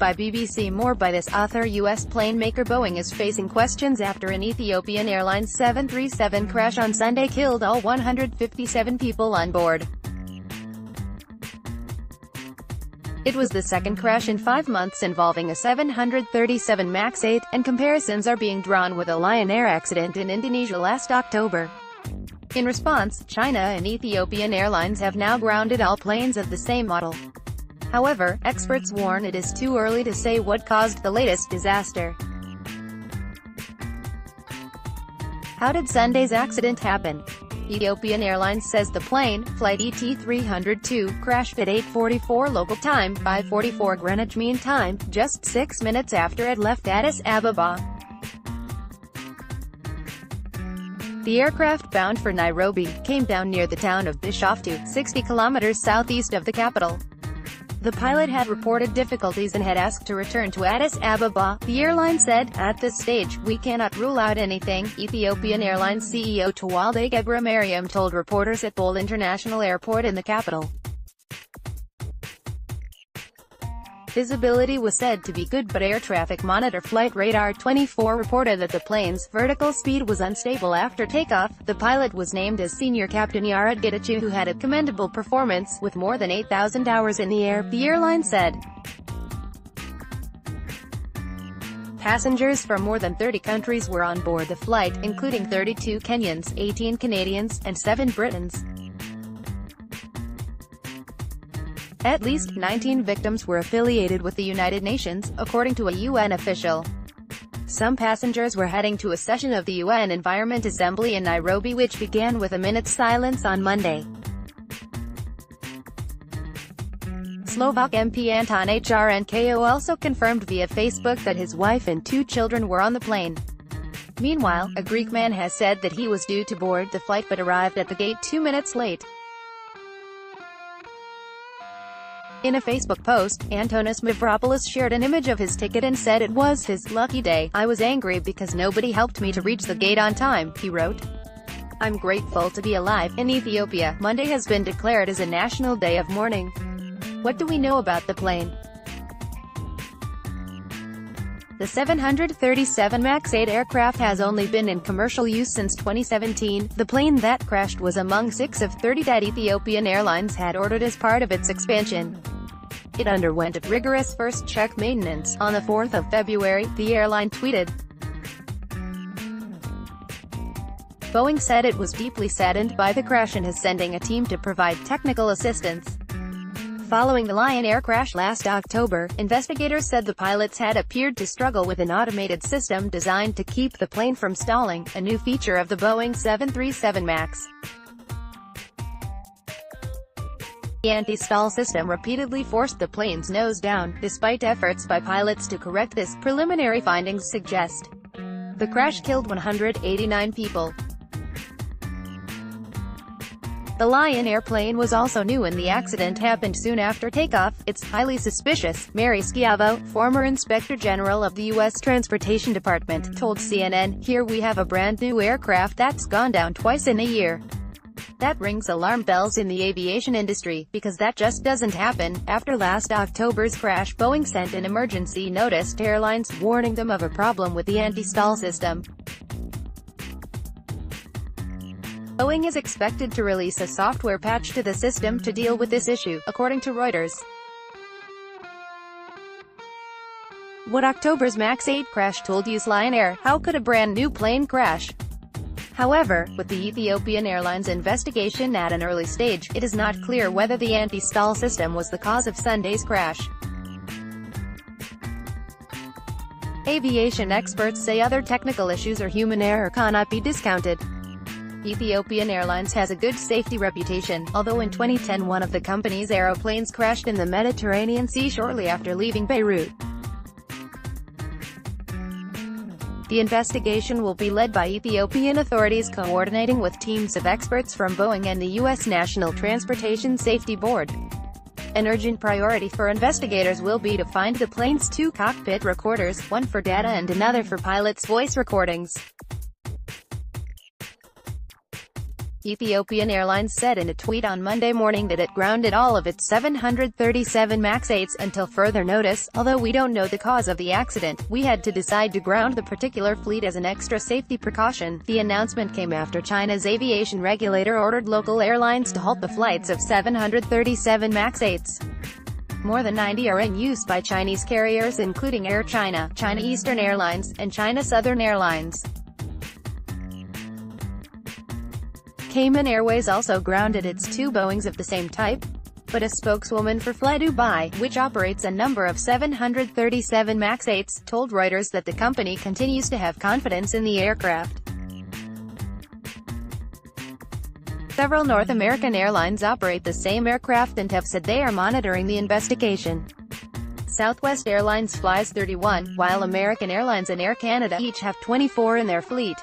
by BBC. More by this author. U.S. plane maker Boeing is facing questions after an Ethiopian Airlines 737 crash on Sunday killed all 157 people on board. It was the second crash in 5 months involving a 737 MAX 8, and comparisons are being drawn with a Lion Air accident in Indonesia last October. In response, China and Ethiopian Airlines have now grounded all planes of the same model. However, experts warn it is too early to say what caused the latest disaster. How did Sunday's accident happen? Ethiopian Airlines says the plane, flight ET-302, crashed at 8:44 local time, 5:44 Greenwich Mean Time, just 6 minutes after it left Addis Ababa. The aircraft, bound for Nairobi, came down near the town of Bishoftu, 60 kilometers southeast of the capital. The pilot had reported difficulties and had asked to return to Addis Ababa. The airline said, "At this stage, we cannot rule out anything," Ethiopian Airlines CEO Tewolde Gebremariem told reporters at Bole International Airport in the capital. Visibility was said to be good, but air traffic monitor Flight Radar 24 reported that the plane's vertical speed was unstable after takeoff. The pilot was named as Senior Captain Yared Getachew, who had a commendable performance, with more than 8,000 hours in the air, the airline said. Passengers from more than 30 countries were on board the flight, including 32 Kenyans, 18 Canadians, and 7 Britons. At least 19 victims were affiliated with the United Nations, according to a UN official. Some passengers were heading to a session of the UN Environment Assembly in Nairobi, which began with a minute's silence on Monday. Slovak MP Anton Hrnko also confirmed via Facebook that his wife and 2 children were on the plane. Meanwhile, a Greek man has said that he was due to board the flight but arrived at the gate 2 minutes late. In a Facebook post, Antonis Mavropoulos shared an image of his ticket and said it was his lucky day. "I was angry because nobody helped me to reach the gate on time," he wrote. "I'm grateful to be alive." In Ethiopia, Monday has been declared as a national day of mourning. What do we know about the plane? The 737 MAX 8 aircraft has only been in commercial use since 2017. The plane that crashed was among 6 of 30 that Ethiopian Airlines had ordered as part of its expansion. It underwent a rigorous first check maintenance. On the 4th of February, the airline tweeted. Boeing said it was deeply saddened by the crash and is sending a team to provide technical assistance. Following the Lion Air crash last October, investigators said the pilots had appeared to struggle with an automated system designed to keep the plane from stalling, a new feature of the Boeing 737 MAX. The anti-stall system repeatedly forced the plane's nose down, despite efforts by pilots to correct this. Preliminary findings suggest the crash killed 189 people. The Lion airplane was also new and the accident happened soon after takeoff. "It's highly suspicious," Mary Schiavo, former Inspector General of the U.S. Transportation Department, told CNN. "Here we have a brand new aircraft that's gone down twice in a year. That rings alarm bells in the aviation industry, because that just doesn't happen." After last October's crash, Boeing sent an emergency notice to airlines, warning them of a problem with the anti-stall system. Boeing is expected to release a software patch to the system to deal with this issue, according to Reuters. What October's MAX 8 crash told US Lion Air. How could a brand new plane crash? However, with the Ethiopian Airlines investigation at an early stage, it is not clear whether the anti-stall system was the cause of Sunday's crash. Aviation experts say other technical issues or human error cannot be discounted. Ethiopian Airlines has a good safety reputation, although in 2010 one of the company's aeroplanes crashed in the Mediterranean Sea shortly after leaving Beirut. The investigation will be led by Ethiopian authorities coordinating with teams of experts from Boeing and the U.S. National Transportation Safety Board. An urgent priority for investigators will be to find the plane's 2 cockpit recorders, one for data and another for pilots' voice recordings. Ethiopian Airlines said in a tweet on Monday morning that it grounded all of its 737 MAX 8s until further notice. Although we don't know the cause of the accident, we had to decide to ground the particular fleet as an extra safety precaution. The announcement came after China's aviation regulator ordered local airlines to halt the flights of 737 MAX 8s. More than 90 are in use by Chinese carriers including Air China, China Eastern Airlines, and China Southern Airlines. Cayman Airways also grounded its 2 Boeings of the same type, but a spokeswoman for flydubai, which operates a number of 737 MAX 8s, told Reuters that the company continues to have confidence in the aircraft. Several North American airlines operate the same aircraft and have said they are monitoring the investigation. Southwest Airlines flies 31, while American Airlines and Air Canada each have 24 in their fleet.